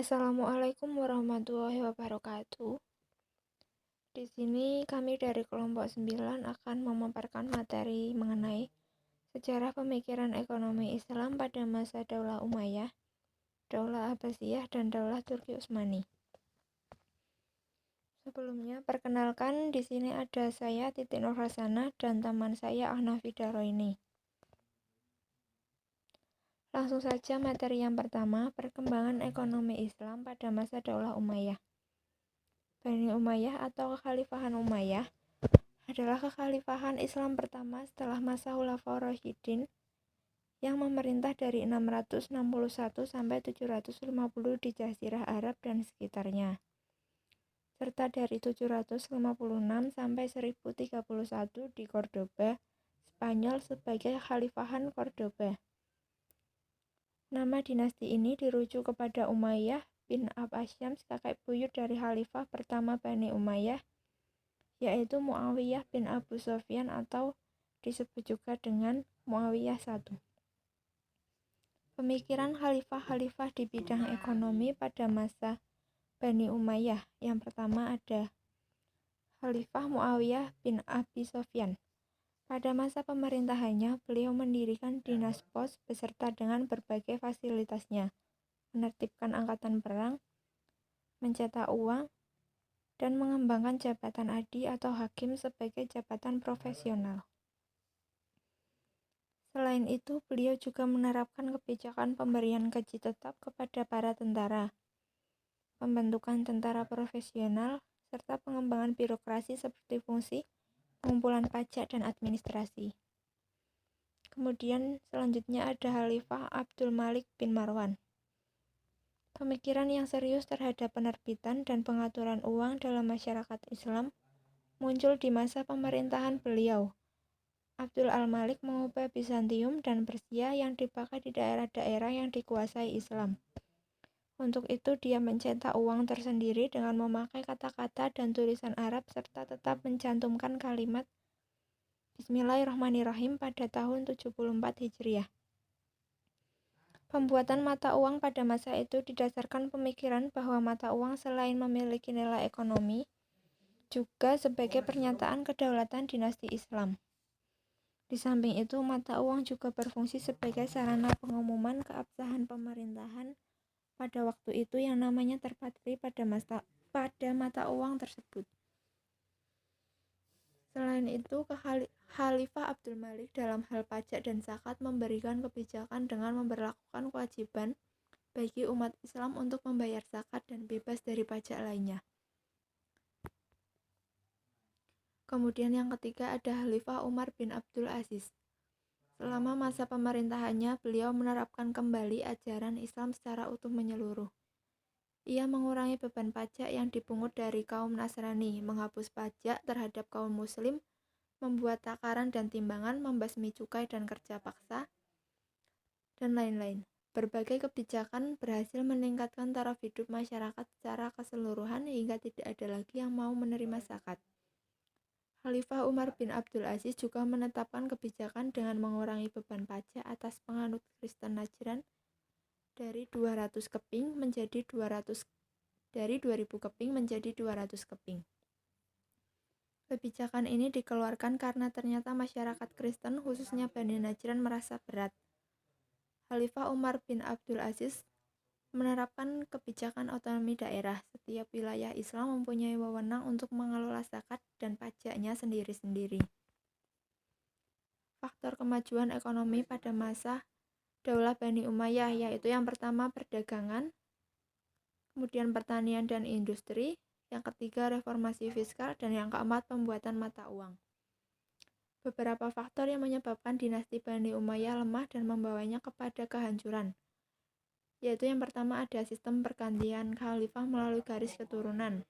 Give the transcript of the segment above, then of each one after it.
Assalamualaikum warahmatullahi wabarakatuh. Di sini kami dari kelompok 9 akan memaparkan materi mengenai sejarah pemikiran ekonomi Islam pada masa Daulah Umayyah, Daulah Abbasiyah, dan Daulah Turki Utsmani. Sebelumnya, perkenalkan di sini ada saya Titi Nurhasanah dan teman saya Ahnafi Daroini. Langsung saja materi yang pertama, perkembangan ekonomi Islam pada masa Daulah Umayyah. Bani Umayyah atau Kekhalifahan Umayyah adalah kekhalifahan Islam pertama setelah masa Khulafaur Rasyidin yang memerintah dari 661 sampai 750 di Jazirah Arab dan sekitarnya, serta dari 756 sampai 1031 di Cordoba, Spanyol sebagai Kekhalifahan Cordoba. Nama dinasti ini dirujuk kepada Umayyah bin Asyams, kakek buyut dari khalifah pertama Bani Umayyah, yaitu Muawiyah bin Abu Sufyan atau disebut juga dengan Muawiyah I. Pemikiran khalifah-khalifah di bidang ekonomi pada masa Bani Umayyah. Yang pertama ada Khalifah Muawiyah bin Abi Sufyan. Pada masa pemerintahannya, beliau mendirikan dinas pos beserta dengan berbagai fasilitasnya, menertibkan angkatan perang, mencetak uang, dan mengembangkan jabatan adi atau hakim sebagai jabatan profesional. Selain itu, beliau juga menerapkan kebijakan pemberian gaji tetap kepada para tentara, pembentukan tentara profesional, serta pengembangan birokrasi seperti fungsi pengumpulan pajak dan administrasi. Kemudian selanjutnya ada Khalifah Abdul Malik bin Marwan. Pemikiran yang serius terhadap penerbitan dan pengaturan uang dalam masyarakat Islam muncul di masa pemerintahan beliau. Abdul al-Malik mengubah Bizantium dan Persia yang dipakai di daerah-daerah yang dikuasai Islam. Untuk itu dia mencetak uang tersendiri dengan memakai kata-kata dan tulisan Arab serta tetap mencantumkan kalimat Bismillahirrahmanirrahim pada tahun 74 Hijriah. Pembuatan mata uang pada masa itu didasarkan pemikiran bahwa mata uang selain memiliki nilai ekonomi, juga sebagai pernyataan kedaulatan dinasti Islam. Di samping itu, mata uang juga berfungsi sebagai sarana pengumuman keabsahan pemerintahan pada waktu itu yang namanya terpatri pada mata uang tersebut. Selain itu, Khalifah Abdul Malik dalam hal pajak dan zakat memberikan kebijakan dengan memberlakukan kewajiban bagi umat Islam untuk membayar zakat dan bebas dari pajak lainnya. Kemudian yang ketiga ada Khalifah Umar bin Abdul Aziz. Selama masa pemerintahannya, beliau menerapkan kembali ajaran Islam secara utuh menyeluruh. Ia mengurangi beban pajak yang dipungut dari kaum Nasrani, menghapus pajak terhadap kaum Muslim, membuat takaran dan timbangan, membasmi cukai dan kerja paksa, dan lain-lain. Berbagai kebijakan berhasil meningkatkan taraf hidup masyarakat secara keseluruhan hingga tidak ada lagi yang mau menerima zakat. Khalifah Umar bin Abdul Aziz juga menetapkan kebijakan dengan mengurangi beban pajak atas penganut Kristen Najran dari 200 keping menjadi 2000 keping menjadi 200 keping. Kebijakan ini dikeluarkan karena ternyata masyarakat Kristen khususnya Bani Najran merasa berat. Khalifah Umar bin Abdul Aziz menerapkan kebijakan otonomi daerah. Setiap wilayah Islam mempunyai wewenang untuk mengelola zakat dan pajaknya sendiri-sendiri. Faktor kemajuan ekonomi pada masa Daulah Bani Umayyah yaitu yang pertama perdagangan, kemudian pertanian dan industri, yang ketiga reformasi fiskal, dan yang keempat pembuatan mata uang. Beberapa faktor yang menyebabkan dinasti Bani Umayyah lemah dan membawanya kepada kehancuran, yaitu yang pertama ada sistem pergantian khalifah melalui garis keturunan.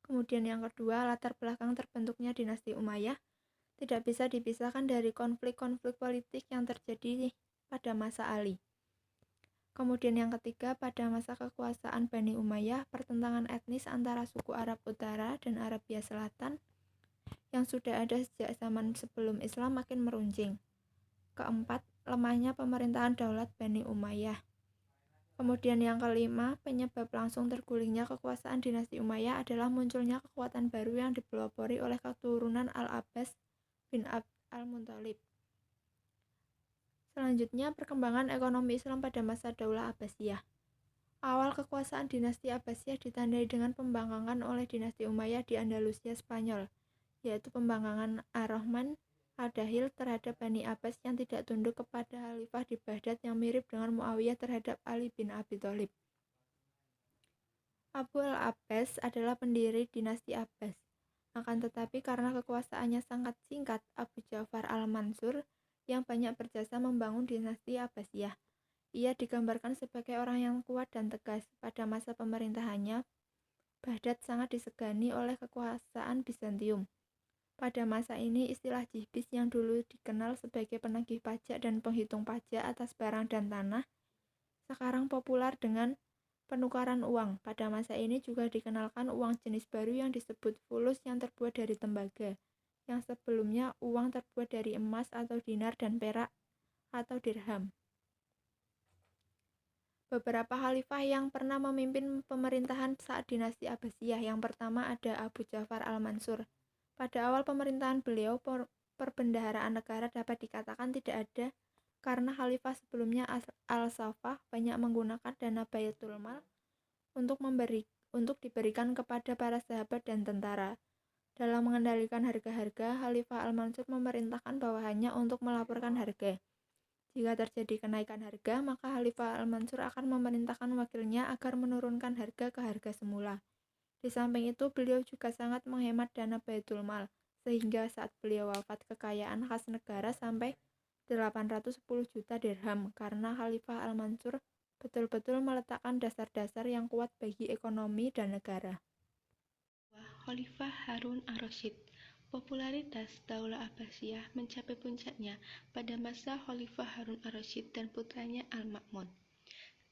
Kemudian yang kedua, latar belakang terbentuknya dinasti Umayyah tidak bisa dipisahkan dari konflik-konflik politik yang terjadi pada masa Ali. Kemudian yang ketiga, pada masa kekuasaan Bani Umayyah, pertentangan etnis antara suku Arab Utara dan Arabia Selatan yang sudah ada sejak zaman sebelum Islam makin meruncing. Keempat, lemahnya pemerintahan daulat Bani Umayyah. Kemudian yang kelima, penyebab langsung tergulingnya kekuasaan dinasti Umayyah adalah munculnya kekuatan baru yang dipelopori oleh keturunan Al-Abbas bin Abd al-Muthalib. Selanjutnya, perkembangan ekonomi Islam pada masa Daulah Abbasiyah. Awal kekuasaan dinasti Abbasiyah ditandai dengan pembangkangan oleh dinasti Umayyah di Andalusia Spanyol, yaitu pembangkangan Ar-Rahman Al-Dahil terhadap Bani Abbas yang tidak tunduk kepada khalifah di Baghdad yang mirip dengan Muawiyah terhadap Ali bin Abi Thalib. Abu al-Abbas adalah pendiri dinasti Abbas. Akan tetapi karena kekuasaannya sangat singkat, Abu Ja'far al-Mansur yang banyak berjasa membangun dinasti Abbasiyah. Ia digambarkan sebagai orang yang kuat dan tegas. Pada masa pemerintahannya, Baghdad sangat disegani oleh kekuasaan Bizantium. Pada masa ini, istilah jihbis yang dulu dikenal sebagai penagih pajak dan penghitung pajak atas barang dan tanah, sekarang populer dengan penukaran uang. Pada masa ini juga dikenalkan uang jenis baru yang disebut fulus yang terbuat dari tembaga, yang sebelumnya uang terbuat dari emas atau dinar dan perak atau dirham. Beberapa khalifah yang pernah memimpin pemerintahan saat dinasti Abbasiyah. Yang pertama ada Abu Ja'far al-Mansur. Pada awal pemerintahan beliau, perbendaharaan negara dapat dikatakan tidak ada karena khalifah sebelumnya Al-Safah banyak menggunakan dana Baitul Mal untuk diberikan kepada para sahabat dan tentara. Dalam mengendalikan harga-harga, Khalifah Al-Mansur memerintahkan bawahannya untuk melaporkan harga. Jika terjadi kenaikan harga, maka Khalifah Al-Mansur akan memerintahkan wakilnya agar menurunkan harga ke harga semula. Di samping itu, beliau juga sangat menghemat dana Baitul Mal, sehingga saat beliau wafat kekayaan khas negara sampai 810 juta dirham karena Khalifah Al-Mansur betul-betul meletakkan dasar-dasar yang kuat bagi ekonomi dan negara. Khalifah Harun ar-Rasyid. Popularitas Daulah Abbasiyah mencapai puncaknya pada masa Khalifah Harun ar-Rasyid dan putranya Al-Ma'mun.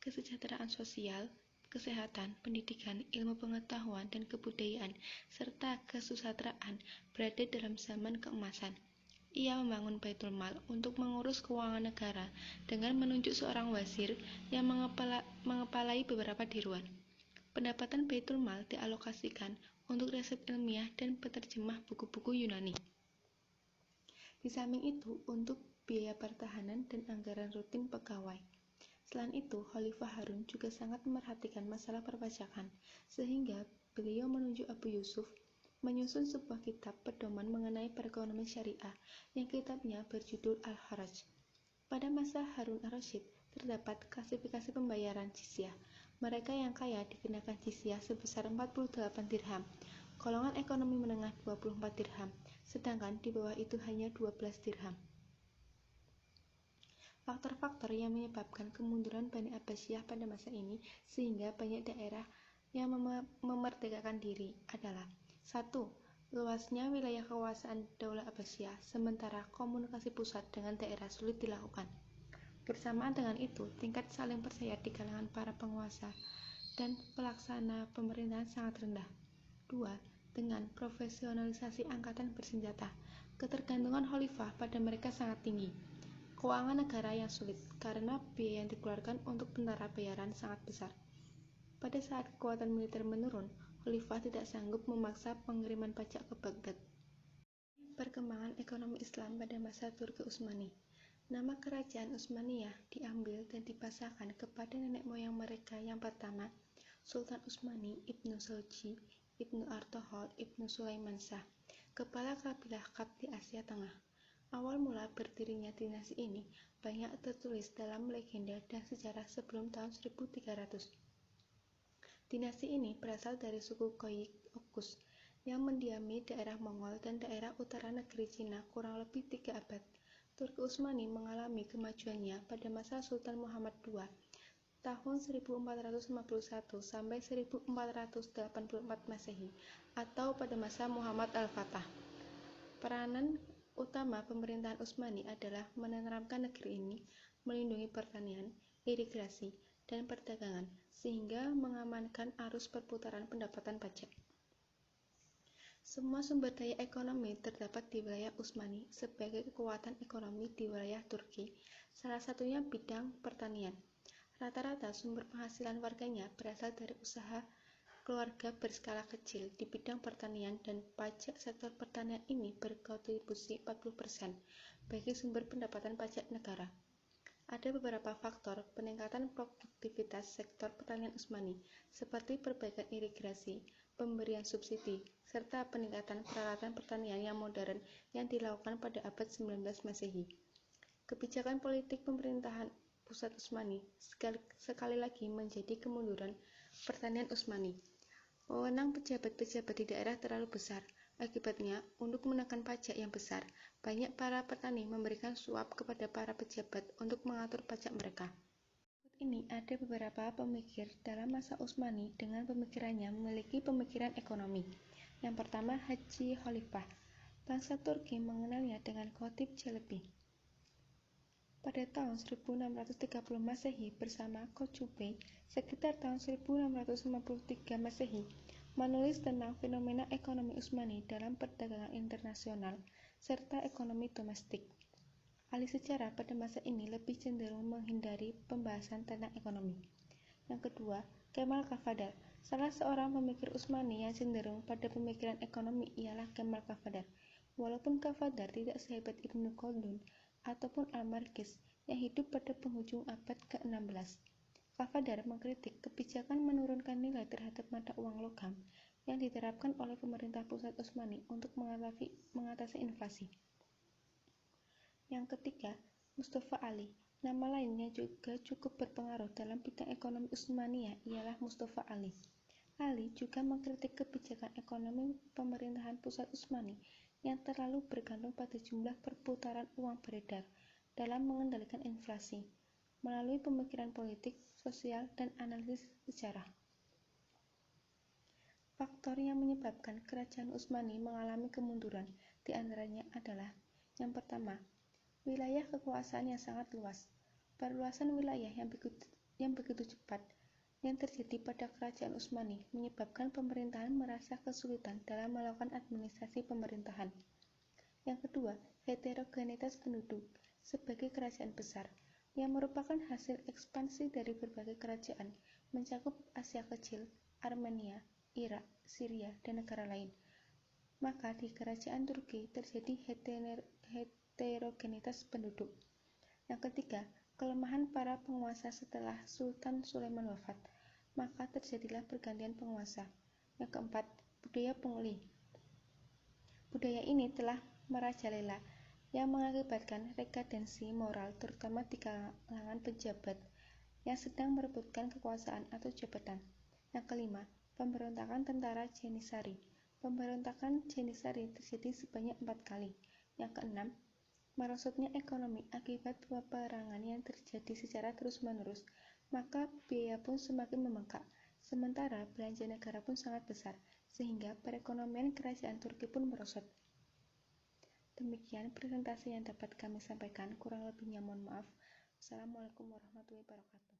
Kesejahteraan sosial, kesehatan, pendidikan, ilmu pengetahuan, dan kebudayaan, serta kesusastraan berada dalam zaman keemasan. Ia membangun Baitul Mal untuk mengurus keuangan negara dengan menunjuk seorang wazir yang mengepalai beberapa tiruan. Pendapatan Baitul Mal dialokasikan untuk riset ilmiah dan penerjemah buku-buku Yunani. Di samping itu, untuk biaya pertahanan dan anggaran rutin pegawai. Selain itu, Khalifah Harun juga sangat memerhatikan masalah perpajakan, sehingga beliau menunjuk Abu Yusuf menyusun sebuah kitab pedoman mengenai perekonomian syariah yang kitabnya berjudul Al-Haraj. Pada masa Harun ar-Rasyid, terdapat klasifikasi pembayaran jizyah. Mereka yang kaya dikenakan jizyah sebesar 48 dirham, golongan ekonomi menengah 24 dirham, sedangkan di bawah itu hanya 12 dirham. Faktor-faktor yang menyebabkan kemunduran Bani Abbasiyah pada masa ini sehingga banyak daerah yang memerdekakan diri adalah 1. Luasnya wilayah kekuasaan Daulah Abbasiyah sementara komunikasi pusat dengan daerah sulit dilakukan. Bersamaan dengan itu, tingkat saling percaya di kalangan para penguasa dan pelaksana pemerintahan sangat rendah. 2. Dengan profesionalisasi angkatan bersenjata, ketergantungan khalifah pada mereka sangat tinggi. Keuangan negara yang sulit karena biaya yang dikeluarkan untuk tentara bayaran sangat besar. Pada saat kekuatan militer menurun, khalifah tidak sanggup memaksa pengiriman pajak ke Baghdad. Perkembangan ekonomi Islam pada masa Turki Utsmani. Nama kerajaan Utsmaniyah diambil dan dipasangkan kepada nenek moyang mereka yang pertama, Sultan Utsmani Ibnu Selci, Ibnu Artohol, Ibnu Sulaiman Shah, kepala kabilah Kap di Asia Tengah. Awal mula berdirinya dinasti ini banyak tertulis dalam legenda dan sejarah sebelum tahun 1300. Dinasti ini berasal dari suku Koyik Oghuz yang mendiami daerah Mongol dan daerah utara negeri Cina kurang lebih 3 abad. Turki Utsmani mengalami kemajuannya pada masa Sultan Muhammad II tahun 1451 sampai 1484 Masehi atau pada masa Muhammad Al-Fatah. Peranan utama pemerintahan Utsmani adalah menenteramkan negeri ini, melindungi pertanian, irigasi, dan perdagangan, sehingga mengamankan arus perputaran pendapatan pajak. Semua sumber daya ekonomi terdapat di wilayah Utsmani sebagai kekuatan ekonomi di wilayah Turki, salah satunya bidang pertanian. Rata-rata sumber penghasilan warganya berasal dari usaha keluarga berskala kecil di bidang pertanian, dan pajak sektor pertanian ini berkontribusi 40% bagi sumber pendapatan pajak negara. Ada beberapa faktor peningkatan produktivitas sektor pertanian Utsmani, seperti perbaikan irigasi, pemberian subsidi, serta peningkatan peralatan pertanian yang modern yang dilakukan pada abad 19 Masehi. Kebijakan politik pemerintahan pusat Utsmani sekali lagi menjadi kemunduran pertanian Utsmani. Wewenang pejabat-pejabat di daerah terlalu besar. Akibatnya, untuk menekan pajak yang besar, banyak para petani memberikan suap kepada para pejabat untuk mengatur pajak mereka. Berikut ini ada beberapa pemikir dalam masa Utsmani dengan pemikirannya memiliki pemikiran ekonomi. Yang pertama, Haji Khalifah. Bangsa Turki mengenalnya dengan Khatib Çelebi. Pada tahun 1630 Masehi bersama Kochubey, sekitar tahun 1653 Masehi, menulis tentang fenomena ekonomi Utsmani dalam perdagangan internasional serta ekonomi domestik. Ahli sejarah pada masa ini lebih cenderung menghindari pembahasan tentang ekonomi. Yang kedua, Kemal Kafadar. Salah seorang pemikir Utsmani yang cenderung pada pemikiran ekonomi ialah Kemal Kafadar. Walaupun Kafadar tidak sehebat Ibnu Khaldun ataupun Al-Marqiz yang hidup pada penghujung abad ke-16. Kafadar mengkritik kebijakan menurunkan nilai terhadap mata uang logam yang diterapkan oleh pemerintah pusat Utsmani untuk mengatasi inflasi. Yang ketiga, Mustafa Ali. Nama lainnya juga cukup berpengaruh dalam bidang ekonomi Utsmaniyah ialah Mustafa Ali. Ali juga mengkritik kebijakan ekonomi pemerintahan pusat Utsmani yang terlalu bergantung pada jumlah perputaran uang beredar dalam mengendalikan inflasi, melalui pemikiran politik, sosial, dan analisis sejarah. Faktor yang menyebabkan kerajaan Utsmani mengalami kemunduran diantaranya adalah: yang pertama, wilayah kekuasaan yang sangat luas. Perluasan wilayah yang begitu cepat yang terjadi pada kerajaan Utsmani menyebabkan pemerintahan merasa kesulitan dalam melakukan administrasi pemerintahan. Yang kedua, heterogenitas penduduk. Sebagai kerajaan besar yang merupakan hasil ekspansi dari berbagai kerajaan mencakup Asia Kecil, Armenia, Irak, Syria, dan negara lain, maka di kerajaan Turki terjadi heterogenitas penduduk. Yang ketiga, kelemahan para penguasa setelah Sultan Sulaiman wafat, maka terjadilah pergantian penguasa. Yang keempat, budaya pungli. Budaya ini telah merajalela yang mengakibatkan dekadensi moral terutama di kalangan pejabat yang sedang merebutkan kekuasaan atau jabatan. Yang kelima, pemberontakan tentara Jenisari. Pemberontakan Jenisari terjadi sebanyak 4 kali. Yang keenam, merosotnya ekonomi akibat peperangan yang terjadi secara terus-menerus, maka biaya pun semakin membengkak, sementara belanja negara pun sangat besar, sehingga perekonomian kerajaan Turki pun merosot. Demikian presentasi yang dapat kami sampaikan, kurang lebihnya mohon maaf. Wassalamualaikum warahmatullahi wabarakatuh.